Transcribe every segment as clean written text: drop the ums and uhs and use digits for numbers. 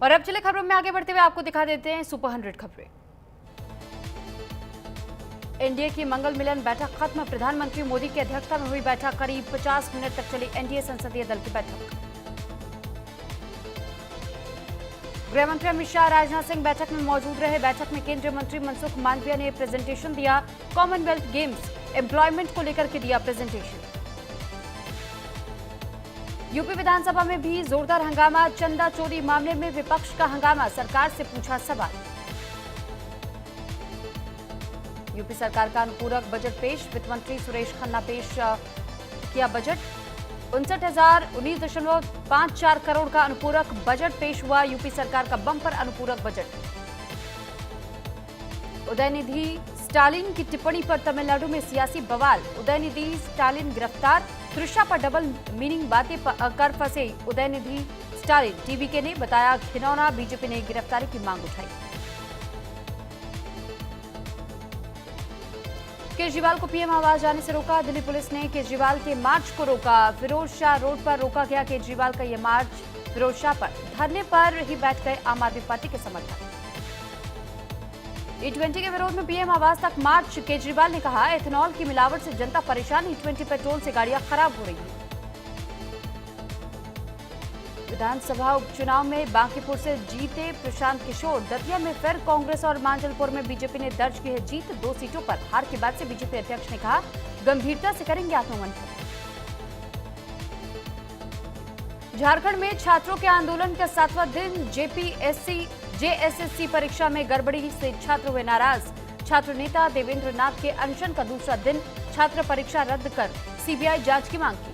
और अब चले खबरों में आगे बढ़ते हुए आपको दिखा देते हैं सुपर 100 खबरें। एनडीए की मंगल मिलन बैठक खत्म। प्रधानमंत्री मोदी की अध्यक्षता में हुई बैठक। करीब 50 मिनट तक चली एनडीए संसदीय दल की बैठक। गृहमंत्री अमित शाह राजनाथ सिंह बैठक में मौजूद रहे। बैठक में केंद्रीय मंत्री मनसुख मांडविया ने प्रेजेंटेशन दिया। कॉमनवेल्थ गेम्स एम्प्लॉयमेंट को लेकर के दिया प्रेजेंटेशन। यूपी विधानसभा में भी जोरदार हंगामा। चंदा चोरी मामले में विपक्ष का हंगामा। सरकार से पूछा सवाल। यूपी सरकार का अनुपूरक बजट पेश। वित्त मंत्री सुरेश खन्ना पेश किया बजट। 59,019.54 करोड़ का अनुपूरक बजट पेश हुआ। यूपी सरकार का बम्पर अनुपूरक बजट। उदयनिधि स्टालिन की टिप्पणी पर तमिलनाडु में सियासी बवाल। उदयनिधि स्टालिन गिरफ्तार। त्रिशा पर डबल मीनिंग बातें कर फंसे उदयनिधि स्टालिन। टीवीके ने बताया घिनौना। बीजेपी ने गिरफ्तारी की मांग उठाई। केजरीवाल को पीएम आवास जाने से रोका। दिल्ली पुलिस ने केजरीवाल के मार्च को रोका। फिरोज शाह रोड पर रोका गया केजरीवाल का यह मार्च। फिरोज शाह पर धरने पर ही बैठ गए आम आदमी पार्टी के समर्थक। E20 के विरोध में पीएम आवास तक मार्च। केजरीवाल ने कहा एथेनॉल की मिलावट से जनता परेशान। E20 पेट्रोल से गाड़ियां खराब हो रही हैं। विधानसभा उपचुनाव में बांकीपुर से जीते प्रशांत किशोर। दतिया में फिर कांग्रेस और मांजलपुर में बीजेपी ने दर्ज की है जीत। 2 सीटों पर हार के बाद से बीजेपी अध्यक्ष ने कहा गंभीरता से करेंगे आत्ममंथन। झारखंड में छात्रों के आंदोलन का 7वां दिन। जेएसएससी परीक्षा में गड़बड़ी से छात्र हुए नाराज। छात्र नेता देवेंद्र नाथ के अनशन का दूसरा दिन। छात्र परीक्षा रद्द कर सीबीआई जांच की मांग की।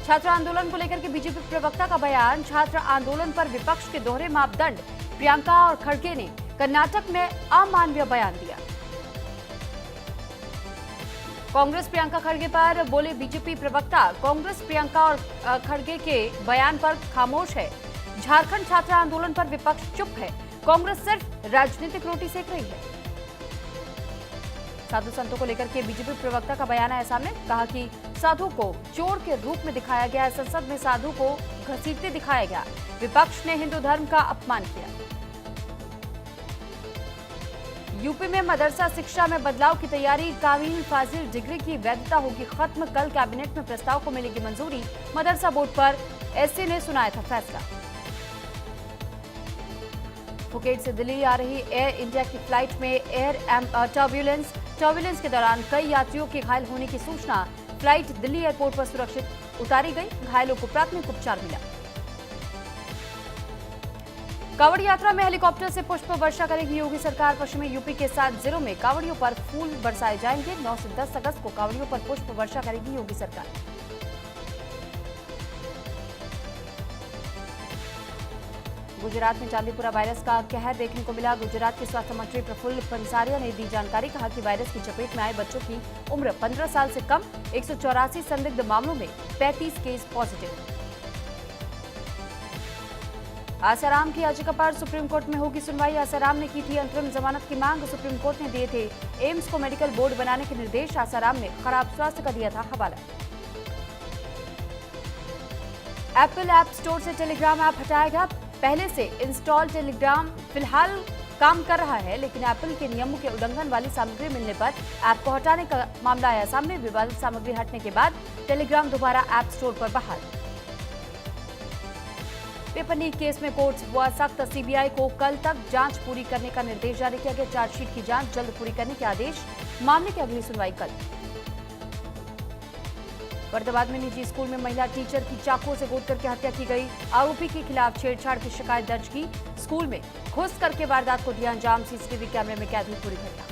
छात्र आंदोलन को लेकर के बीजेपी प्रवक्ता का बयान। छात्र आंदोलन पर विपक्ष के दोहरे मापदंड। प्रियंका और खड़गे ने कर्नाटक में अमानवीय बयान दिया। कांग्रेस प्रियंका खड़गे पर बोले बीजेपी प्रवक्ता। कांग्रेस प्रियंका और खड़गे के बयान पर खामोश है। झारखंड छात्र आंदोलन पर विपक्ष चुप है। कांग्रेस सिर्फ राजनीतिक रोटी सेक रही है। साधु संतों को लेकर के बीजेपी प्रवक्ता का बयान आया सामने। कहा कि साधु को चोर के रूप में दिखाया गया। संसद में साधु को घसीटते दिखाया गया। विपक्ष ने हिंदू धर्म का अपमान किया। यूपी में मदरसा शिक्षा में बदलाव की तैयारी। कामिल फाजिल डिग्री की वैधता होगी खत्म। कल कैबिनेट में प्रस्ताव को मिलेगी मंजूरी। मदरसा बोर्ड पर एससी ने सुनाया था फैसला। फुकेट से दिल्ली आ रही एयर इंडिया की फ्लाइट में एयर टर्ब्यूलेंस के दौरान कई यात्रियों के घायल होने की सूचना। फ्लाइट दिल्ली एयरपोर्ट पर सुरक्षित उतारी गई। घायलों को प्राथमिक उपचार मिला। कांवड़ यात्रा में हेलीकॉप्टर से पुष्प वर्षा करेगी योगी सरकार। पश्चिमी यूपी के 7 जिलों में कांवड़ियों पर फूल बरसाए जाएंगे। 9 से 10 अगस्त को कांवड़ियों पर पुष्प वर्षा करेगी योगी सरकार। गुजरात में चांदीपुरा वायरस का कहर देखने को मिला। गुजरात के स्वास्थ्य मंत्री प्रफुल्ल पंसारिया ने दी जानकारी। कहा कि वायरस की चपेट में आए बच्चों की उम्र 15 साल से कम। 184 संदिग्ध मामलों में 35 केस पॉजिटिव। आसाराम की याचिका पर सुप्रीम कोर्ट में होगी सुनवाई। आसाराम ने की थी अंतरिम जमानत की मांग। सुप्रीम कोर्ट ने दिए थे एम्स को मेडिकल बोर्ड बनाने के निर्देश। आसाराम ने खराब स्वास्थ्य का दिया था हवाला। एप्पल ऐप स्टोर से टेलीग्राम ऐप हटाएगा। पहले से इंस्टॉल टेलीग्राम फिलहाल काम कर रहा है, लेकिन एप्पल के नियमों के उल्लंघन वाली सामग्री मिलने पर ऐप को हटाने का मामला आया सामने। विवादित सामग्री हटने के बाद टेलीग्राम दोबारा ऐप स्टोर पर बहाल। पेपर लीक केस में कोर्ट हुआ सख्त। सीबीआई को कल तक जांच पूरी करने का निर्देश जारी किया गया। चार्जशीट की जांच जल्द पूरी करने के आदेश। मामले की अगली सुनवाई कल। फरीदाबाद में निजी स्कूल में महिला टीचर की चाकू से गोद करके हत्या की गई। आरोपी के खिलाफ छेड़छाड़ की शिकायत दर्ज की। स्कूल में घुस करके वारदात को दिया अंजाम। सीसीटीवी कैमरे में कैद हुई पूरी घटना।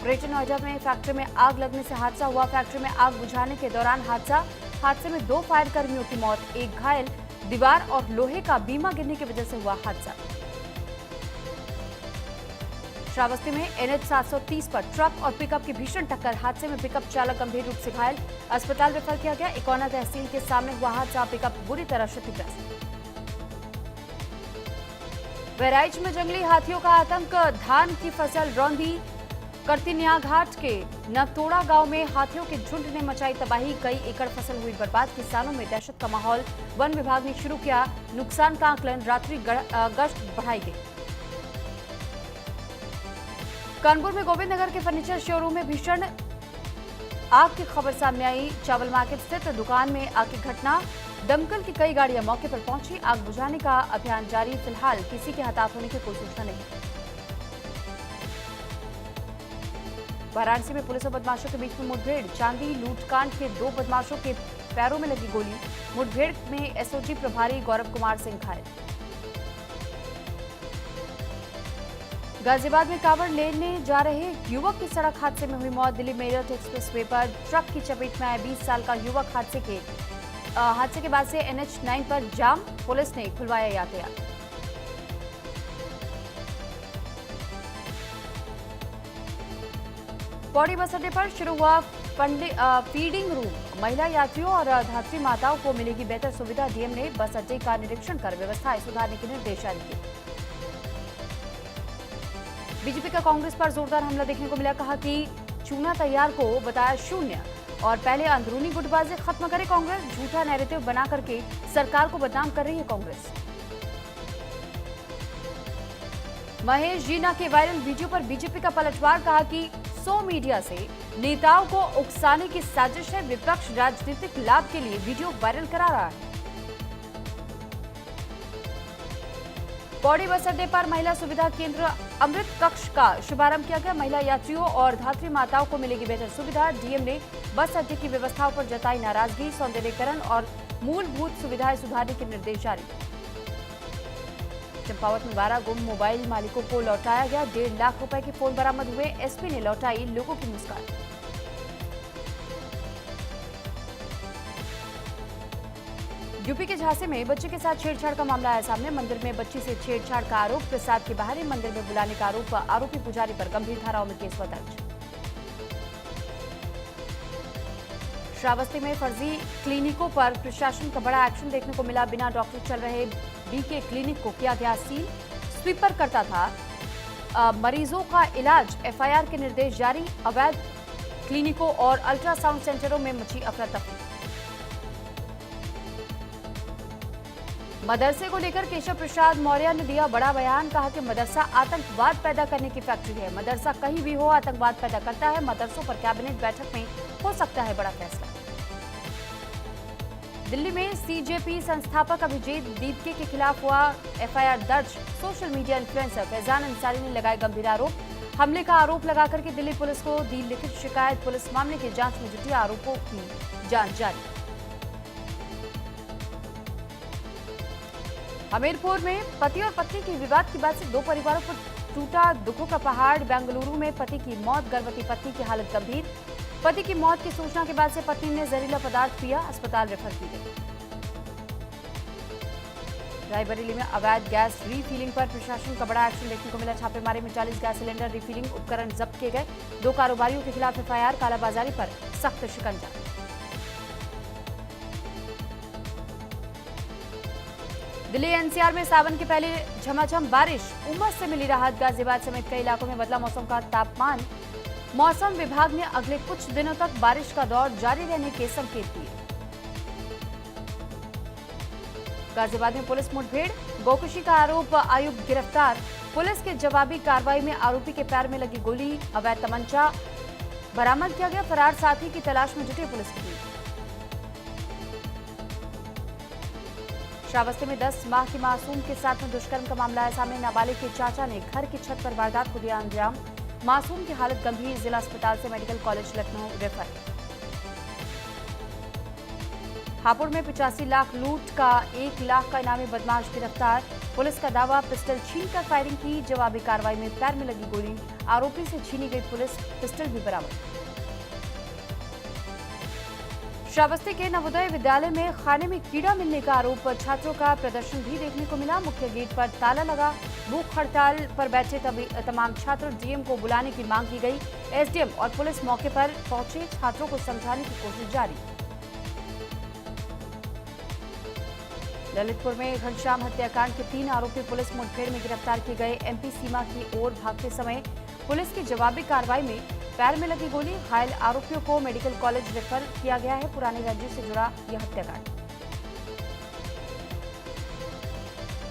ग्रेटर नोएडा में फैक्ट्री में आग लगने से हादसा हुआ। फैक्ट्री में आग बुझाने के दौरान हादसे में 2 फायर कर्मियों की मौत, 1 घायल। दीवार और लोहे का बीमा गिरने की वजह से हुआ हादसा। श्रावस्ती में NH 730 पर ट्रक और पिकअप की भीषण टक्कर। हादसे में पिकअप चालक गंभीर रूप से घायल, अस्पताल रेफर किया गया। इकोना तहसील के सामने हुआ हादसा। पिकअप बुरी तरह क्षतिग्रस्त। बहराइच में जंगली हाथियों का आतंक। धान की फसल रौंदी। कर्तिनिया घाट के नवतोड़ा गांव में हाथियों के झुंड ने मचाई तबाही, कई एकड़ फसल हुई बर्बाद, किसानों में दहशत का माहौल। वन विभाग ने शुरू किया नुकसान का आकलन, रात्रि गश्त बढ़ाई गई। कानपुर में गोविंद नगर के फर्नीचर शोरूम में भीषण आग की खबर सामने आई। चावल मार्केट स्थित दुकान में आग की घटना, दमकल की कई गाड़ियां मौके पर पहुंची, आग बुझाने का अभियान जारी। फिलहाल किसी के हताहत होने की कोई सूचना नहीं। वाराणसी में पुलिस और बदमाशों के बीच में मुठभेड़, चांदी लूटकांड के 2 बदमाशों के पैरों में लगी गोली, मुठभेड़ में एसओजी प्रभारी गौरव कुमार सिंह घायल। गाजियाबाद में कांवड़ लेने जा रहे युवक की सड़क हादसे में हुई मौत, दिल्ली मेरठ एक्सप्रेसवे पर ट्रक की चपेट में आया 20 साल का युवक, हादसे के बाद से NH9 पर जाम, पुलिस ने खुलवाया यातायात। पौड़ी बस अड्डे पर शुरू हुआ फीडिंग रूम, महिला यात्रियों और धात्री माताओं को मिलेगी बेहतर सुविधा, डीएम ने बस अड्डे का निरीक्षण कर व्यवस्थाएं सुधारने के निर्देश जारी किए। बीजेपी का कांग्रेस पर जोरदार हमला देखने को मिला, कहा कि चूना तैयार को बताया शून्य और पहले अंदरूनी गुटबाजी खत्म करे कांग्रेस, झूठा नैरेटिव बना करके सरकार को बदनाम कर रही है कांग्रेस। महेश जीना के वायरल वीडियो पर बीजेपी का पलटवार, कहा कि सो मीडिया से नेताओं को उकसाने की साजिश है, विपक्ष राजनीतिक लाभ के लिए वीडियो वायरल करा रहा है। पौड़ी बस अड्डे पर महिला सुविधा केंद्र अमृत कक्ष का शुभारंभ किया गया, महिला यात्रियों और धात्री माताओं को मिलेगी बेहतर सुविधा, डीएम ने बस अड्डे की व्यवस्थाओं पर जताई नाराजगी, सौंदर्यीकरण और मूलभूत सुविधाएं सुधारने के निर्देश जारी। चंपावत में 12 गुम मोबाइल मालिकों को लौटाया गया, 1.5 लाख रुपए के फोन बरामद हुए, एसपी ने लौटाई लोगों की मुस्कान। यूपी के झांसी में बच्चे के साथ छेड़छाड़ का मामला आया सामने, मंदिर में बच्ची से छेड़छाड़ का आरोप, प्रसाद के बाहर ही मंदिर में बुलाने का आरोप, आरोपी पुजारी पर गंभीर धाराओं में केस दर्ज। श्रावस्ती में फर्जी क्लिनिकों पर प्रशासन का बड़ा एक्शन देखने को मिला, बिना डॉक्टर चल रहे बीके क्लिनिक को किया गया सील, स्वीपर करता था मरीजों का इलाज, एफआईआर के निर्देश जारी, अवैध क्लिनिकों और अल्ट्रासाउंड सेंटरों में मची अफरा तफरी। मदरसे को लेकर केशव प्रसाद मौर्य ने दिया बड़ा बयान, कहा कि मदरसा आतंकवाद पैदा करने की फैक्ट्री है, मदरसा कहीं भी हो आतंकवाद पैदा करता है, मदरसों पर कैबिनेट बैठक में हो सकता है बड़ा फैसला। दिल्ली में सीजेपी संस्थापक अभिजीत दीपके के खिलाफ हुआ एफआईआर दर्ज, social media influencer Faizan Ansari ने लगाए गंभीर आरोप, हमले का आरोप लगाकर के दिल्ली पुलिस को दी लिखित शिकायत, पुलिस मामले की जांच में जुटी, आरोपों की जांच जारी। हमीरपुर में पति और पत्नी के विवाद की बात से 2 परिवारों पर टूटा दुखों का पहाड़, बेंगलुरु में पति की मौत, गर्भवती पत्नी की हालत गंभीर, पति की मौत की सूचना के बाद से पत्नी ने जहरीला पदार्थ पिया, अस्पताल रेफर की गई। रायबरेली में अवैध गैस रीफिलिंग पर प्रशासन का बड़ा एक्शन देखने को मिला, छापेमारी में 40 गैस सिलेंडर रीफिलिंग उपकरण जब्त किए गए, 2 कारोबारियों के खिलाफ एफआईआर, कालाबाजारी पर सख्त शिकंजा। दिल्ली एनसीआर में सावन की पहली झमाझम बारिश, उमस से मिली राहत, गाजियाबाद समेत कई इलाकों में बदला मौसम का तापमान, मौसम विभाग ने अगले कुछ दिनों तक बारिश का दौर जारी रहने के संकेत दिए। गाजियाबाद में पुलिस मुठभेड़, गोकुशी का आरोप, आयुक्त गिरफ्तार, पुलिस के जवाबी कार्रवाई में आरोपी के पैर में लगी गोली, अवैध तमंचा बरामद किया गया, फरार साथी की तलाश में जुटी पुलिस की टीम। श्रावस्ती में 10 माह की मासूम के साथ में दुष्कर्म का मामला है सामने, नाबालिग के चाचा ने घर की छत पर वारदात को दिया अंजाम, मासूम की हालत गंभीर, जिला अस्पताल से medical college Lucknow refer. Hapur में 85 लाख लूट का 1 लाख का इनामी बदमाश गिरफ्तार, पुलिस का दावा, पिस्टल छीनकर फायरिंग की, जवाबी कार्रवाई में पैर में लगी गोली, आरोपी से छीनी गई पुलिस पिस्टल भी बरामद। श्रावस्ती के नवोदय विद्यालय में खाने में कीड़ा मिलने का आरोप, छात्रों का प्रदर्शन भी देखने को मिला, मुख्य गेट पर ताला लगा, भूख हड़ताल पर बैठे तमाम छात्र, डीएम को बुलाने की मांग की गई, एसडीएम और पुलिस मौके पर पहुंचे, छात्रों को समझाने की कोशिश जारी। ललितपुर में घनश्याम हत्याकांड के 3 आरोपी पुलिस मुठभेड़ में गिरफ्तार किए गए, एमपी सीमा की ओर भागते समय पुलिस की जवाबी कार्रवाई में पैर में लगी गोली, घायल आरोपियों को मेडिकल कॉलेज रेफर किया गया है। पुराने रंजिश से जुड़ा यह हत्याकांड।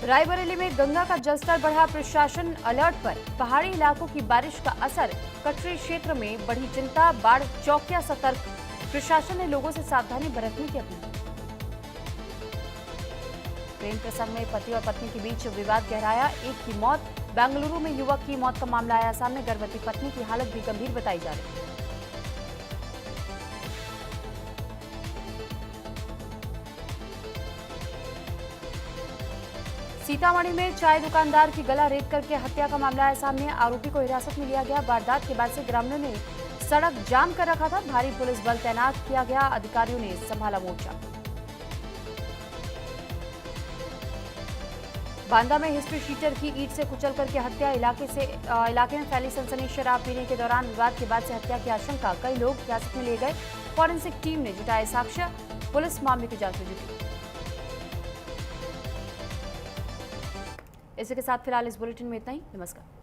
रायबरेली में गंगा का जलस्तर बढ़ा, प्रशासन अलर्ट पर। पहाड़ी इलाकों की बारिश का असर, कटरी क्षेत्र में बढ़ी चिंता, बाढ़ चौकियां सतर्क। प्रशासन ने लोगों से सावधानी बरतने की अपील। प्रेम प्रसंग में पति और पत्नी के बीच विवाद गहराया, एक की मौत। बेंगलुरु में युवक की मौत का मामला आया सामने, गर्भवती पत्नी की हालत भी गंभीर बताई जा रही है। सीतामढ़ी में चाय दुकानदार की गला रेत करके हत्या का मामला आया सामने, आरोपी को हिरासत में लिया गया। वारदात के बाद से ग्रामीणों ने सड़क जाम कर रखा था, भारी पुलिस बल तैनात किया गया, अधिकारियों ने संभाला मोर्चा। बांदा में हिस्ट्री शीटर की ईंट से कुचल करके हत्या, इलाके में फैली सनसनी। शराब पीने के दौरान विवाद के बाद से हत्या की आशंका, कई लोग हिरासत में लिए गए। फॉरेंसिक टीम ने जुटाए साक्ष्य, पुलिस मामले की जांच में जुटी। इसी के साथ फिलहाल इस बुलेटिन में इतना ही। नमस्कार।